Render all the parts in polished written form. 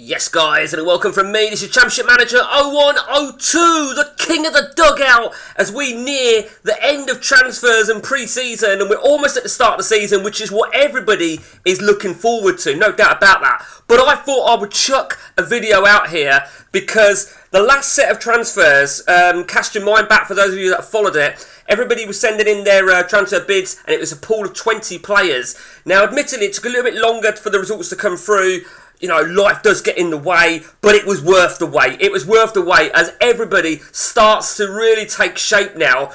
Yes, guys, and welcome from me. This is Championship Manager 0102, the king of the dugout, as we near the end of transfers and pre-season, and we're almost at the start of the season, which is what everybody is looking forward to, no doubt about that. But I thought I would chuck a video out here because the last set of transfers, cast your mind back for those of you that followed it, everybody was sending in their transfer bids, and it was a pool of 20 players. Now, admittedly, it took a little bit longer for the results to come through. You know, life does get in the way, but it was worth the wait. It was worth the wait as everybody starts to really take shape now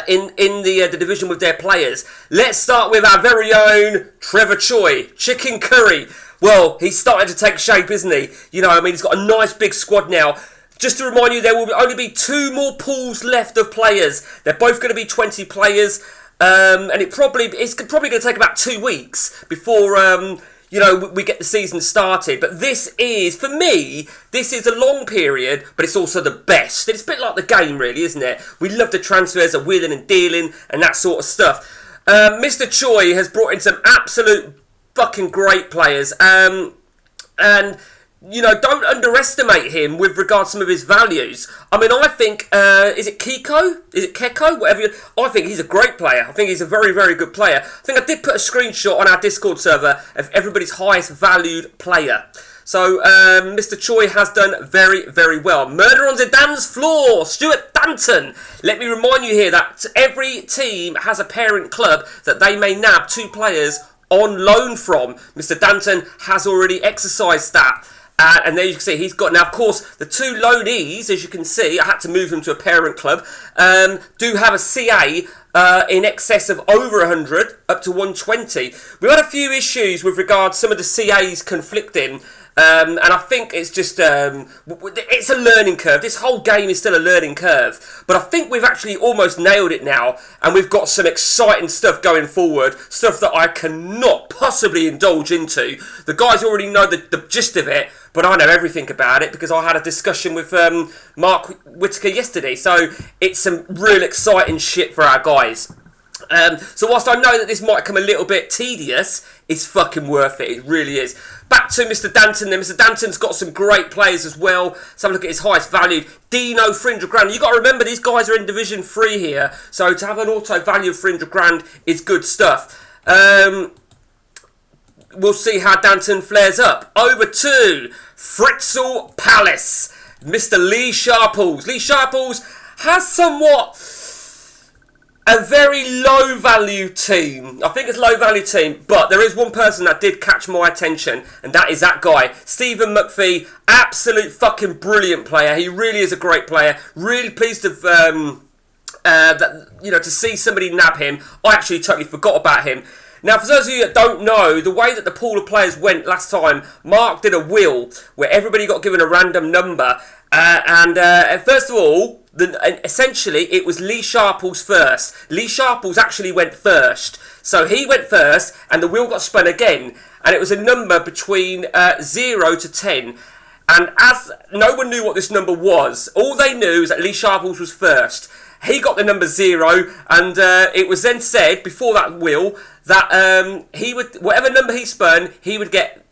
in the division with their players. Let's start with our very own Trevor Choi, Chicken Curry. Well, he's starting to take shape, isn't he? You know, I mean, he's got a nice big squad now. Just to remind you, there will only be 2 more pools left of players. They're both going to be 20 players, and it's probably going to take about 2 weeks before you know, we get the season started. But this is, for me, this is a long period, but it's also the best. It's a bit like the game, really, isn't it? We love the transfers of wheeling and dealing and that sort of stuff. Mr. Choi has brought in some absolute fucking great players. And, you know, don't underestimate him with regard to some of his values. I mean, I think, is it Kiko? Is it Keko? Whatever. I think he's a great player. I think he's a very, very good player. I think I did put a screenshot on our Discord server of everybody's highest valued player. So, Mr. Choi has done very, very well. Murder on Zidane's floor, Stuart Danton. Let me remind you here that every team has a parent club that they may nab 2 players on loan from. Mr. Danton has already exercised that. And there you can see he's got, now of course, the 2 loanees, as you can see, I had to move them to a parent club, do have a CA in excess of over 100, up to 120. We've had a few issues with regard to some of the CAs conflicting, and I think it's just, it's a learning curve. This whole game is still a learning curve. But I think we've actually almost nailed it now, and we've got some exciting stuff going forward, stuff that I cannot possibly indulge into. The guys already know the gist of it, but I know everything about it because I had a discussion with Mark Whitaker yesterday. So it's some real exciting shit for our guys. So whilst I know that this might come a little bit tedious, it's fucking worth it. It really is. Back to Mr. Danton then. Mr. Danton's got some great players as well. Let's have a look at his highest valued. Dino, £300,000. You've got to remember, these guys are in Division 3 here. So to have an auto value of £300,000 is good stuff. We'll see how Danton flares up. Over to Fritzel Palace. Mr. Lee Sharples. Lee Sharples has somewhat a very low value team. I think it's a low value team, but there is one person that did catch my attention, and that is that guy, Stephen McPhee. Absolute fucking brilliant player. He really is a great player. Really pleased to that, you know, to see somebody nab him. I actually totally forgot about him. Now, for those of you that don't know, the way that the pool of players went last time, Mark did a wheel where everybody got given a random number. First of all, essentially, it was Lee Sharples first. Lee Sharples actually went first. So he went first, and the wheel got spun again. And it was a number between 0 to 10. And as no one knew what this number was, all they knew is that Lee Sharples was first. He got the number 0, and it was then said, before that wheel, that he would, whatever number he spun, he would get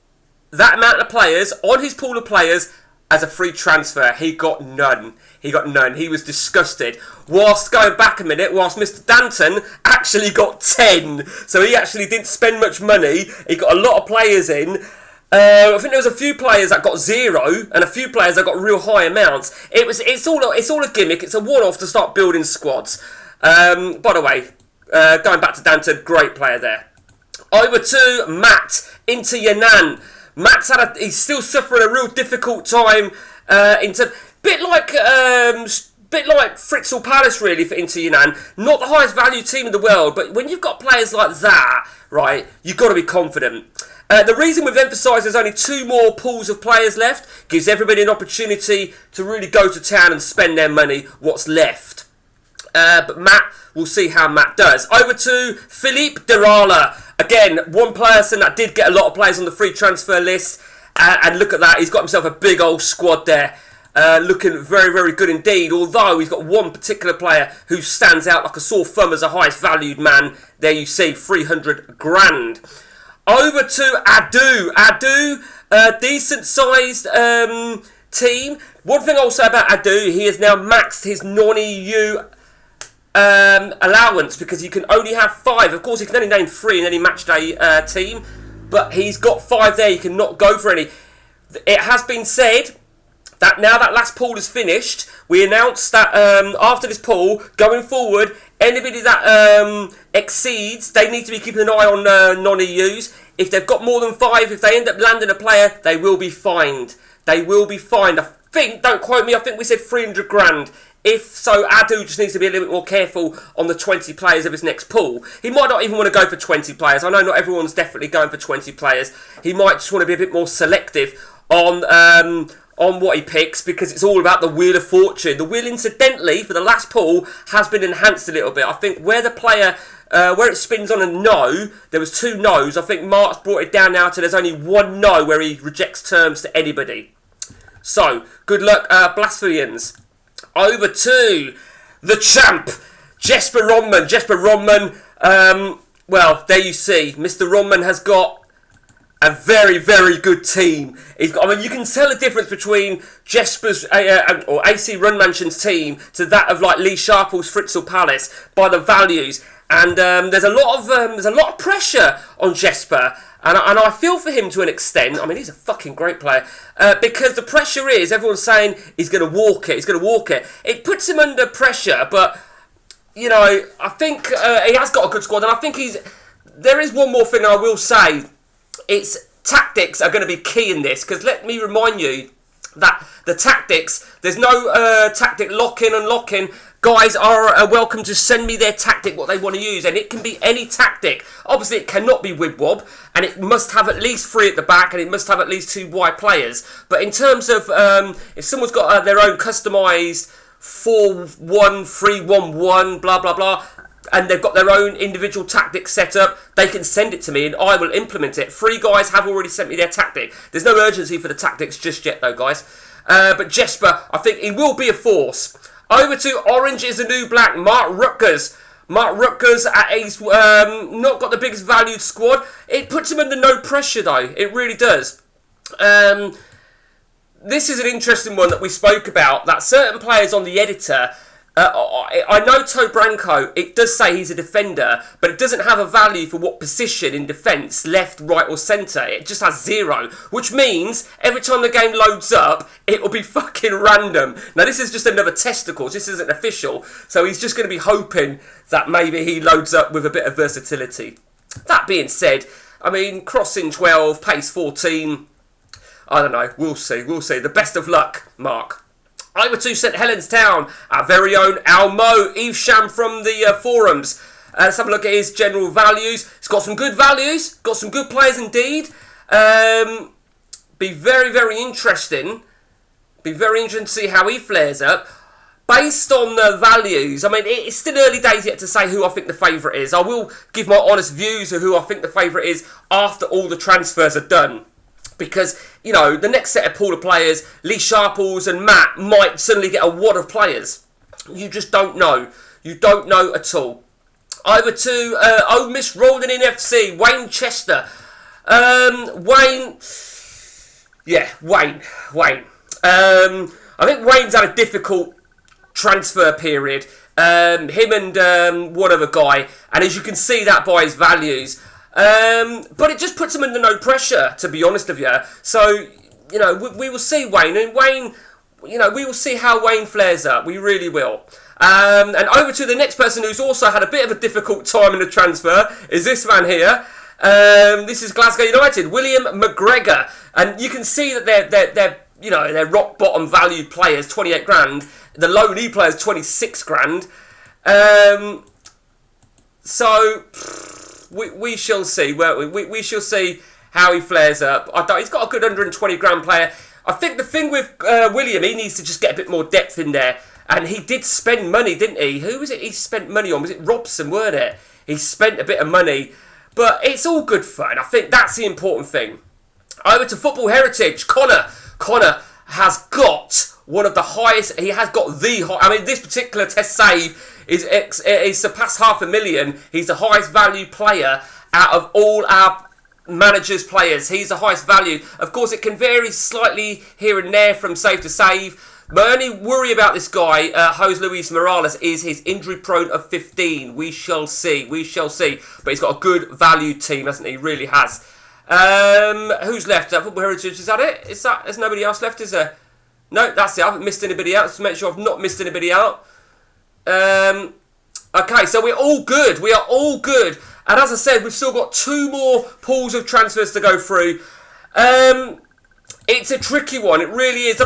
that amount of players on his pool of players as a free transfer. He got none. He got none. He was disgusted. Whilst going back a minute, whilst Mr. Danton actually got 10. So he actually didn't spend much money. He got a lot of players in. I think there was a few players that got 0 and a few players that got real high amounts. It's all a gimmick. It's a one-off to start building squads. By the way, going back to Danton, great player there. Over to Matt into Yan'an. Matt's he's still suffering a real difficult time. Bit like Fritzel Palace really for Inter Yan'an. Not the highest value team in the world, but when you've got players like that, right, you've got to be confident. The reason we've emphasised there's only 2 more pools of players left gives everybody an opportunity to really go to town and spend their money, what's left. But Matt, we'll see how Matt does. Over to Philippe Derala. Again, one person that did get a lot of players on the free transfer list. And look at that, he's got himself a big old squad there. Looking very, very good indeed. Although he's got one particular player who stands out like a sore thumb as a highest valued man. There you see, $300,000. Over to Adu. Adu Decent sized team. One thing I'll say about Adu, he has now maxed his non-EU allowance because you can only have 5. Of course, you can only name 3 in any match day team, but he's got 5 there. You cannot go for any. It has been said that now that last pool is finished, we announced that after this pool, going forward, anybody that exceeds, they need to be keeping an eye on non-EUs. If they've got more than 5, if they end up landing a player, they will be fined. They will be fined. I think, don't quote me, I think we said 300 grand. If so, Adu just needs to be a little bit more careful on the 20 players of his next pool. He might not even want to go for 20 players. I know not everyone's definitely going for 20 players. He might just want to be a bit more selective on what he picks, because it's all about the Wheel of Fortune. The wheel, incidentally, for the last pool, has been enhanced a little bit. I think where the player, where it spins on a no, there was 2 no's. I think Mark's brought it down now to there's only 1 no where he rejects terms to anybody. So, good luck, Blasphemians. Over to the champ, Jesper Ronman. Jesper Ronman, well, there you see. Mr. Ronman has got a very, very good team. He's got, I mean, you can tell the difference between Jesper's or AC Runmansion's team to that of like Lee Sharple's Fritzl Palace by the values. And there's a lot of pressure on Jesper. And I feel for him to an extent. I mean, he's a fucking great player. Because the pressure is, everyone's saying he's going to walk it. He's going to walk it. It puts him under pressure. But, you know, I think he has got a good squad. And I think there is one more thing I will say. It's tactics are going to be key in this. Because let me remind you that the tactics, there's no tactic lock-in and lock-in. Guys are welcome to send me their tactic, what they want to use, and it can be any tactic. Obviously, it cannot be wib-wob, and it must have at least 3 at the back, and it must have at least 2 wide players. But in terms of, if someone's got their own customised 4-1, 3-1-1, blah, blah, blah, and they've got their own individual tactic set up, they can send it to me, and I will implement it. 3 guys have already sent me their tactic. There's no urgency for the tactics just yet, though, guys. But Jesper, I think he will be a force. Over to Orange is the New Black, Mark Rutgers. Mark Rutgers, he's not got the biggest valued squad. It puts him under no pressure, though. It really does. This is an interesting one that we spoke about, that certain players on the editor, I know To Branco, it does say he's a defender, but it doesn't have a value for what position in defence, left, right or centre. It just has 0, which means every time the game loads up, it will be fucking random. Now this is just another testicles, this isn't official, so he's just going to be hoping that maybe he loads up with a bit of versatility. That being said, I mean, crossing 12, pace 14, I don't know, we'll see. The best of luck, Mark. Over to St Helens Town, our very own Almo, Evesham from the forums. Let's have a look at his general values. He's got some good values, got some good players indeed. Be very, very interesting. Be very interesting to see how he flares up. Based on the values, I mean, it's still early days yet to say who I think the favourite is. I will give my honest views of who I think the favourite is after all the transfers are done. Because, you know, the next set of pool of players, Lee Sharples and Matt might suddenly get a wad of players. You just don't know. You don't know at all. Over to Old Miss Rolling in FC, Wayne Chester. Wayne. I think Wayne's had a difficult transfer period. Him and one other guy. And as you can see that by his values. But it just puts him under no pressure, to be honest with you. So, you know, we will see Wayne. And Wayne, you know, we will see how Wayne flares up. We really will. And over to the next person who's also had a bit of a difficult time in the transfer is this man here. This is Glasgow United, William McGregor. And you can see that they're you know, they're rock bottom value players, 28 grand. The low knee players, 26 grand. So we shall see, won't we? We shall see how he flares up. He's got a good 120 grand player. I think the thing with William, he needs to just get a bit more depth in there. And he did spend money, didn't he? Who was it he spent money on? Was it Robson, weren't it? He spent a bit of money. But it's all good fun. I think that's the important thing. Over to Football Heritage. Connor has got one of the highest. He has got the high. I mean, this particular test save is surpassed 500,000. He's the highest value player out of all our managers' players. He's the highest value. Of course, it can vary slightly here and there from save to save. My only worry about this guy, Jose Luis Morales, is his injury prone of 15. We shall see. We shall see. But he's got a good value team, hasn't he? He really has. Who's left? Football Heritage, is that it? There's nobody else left, is there? No, that's it. I haven't missed anybody out. To make sure I've not missed anybody out. Okay, so we're all good. We are all good. And as I said, we've still got 2 more pools of transfers to go through. It's a tricky one. It really is.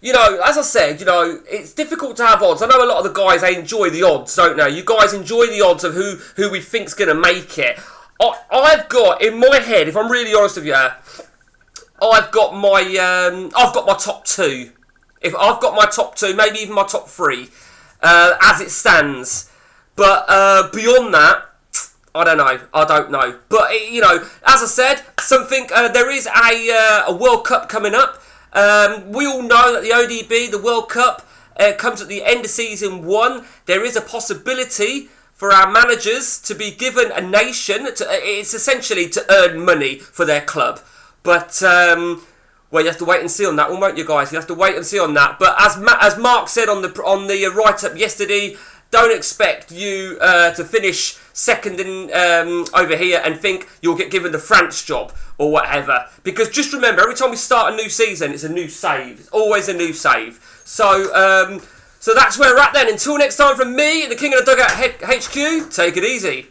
You know, as I said, you know, it's difficult to have odds. I know a lot of the guys, they enjoy the odds, don't they? You guys enjoy the odds of who we think's going to make it. I've got, in my head, if I'm really honest with you, I've got my top 2. If I've got my top 2, maybe even my top 3, as it stands. But beyond that, I don't know. But, you know, as I said, there is a World Cup coming up. We all know that the ODB, the World Cup, comes at the end of season 1. There is a possibility for our managers to be given a nation. It's essentially to earn money for their club. But, well, you have to wait and see on that one, won't you guys? You have to wait and see on that. But as Mark said on the write-up yesterday, don't expect you to finish second in over here and think you'll get given the France job or whatever. Because just remember, every time we start a new season, it's a new save. It's always a new save. So that's where we're at then. Until next time from me, the King of the Dugout HQ, take it easy.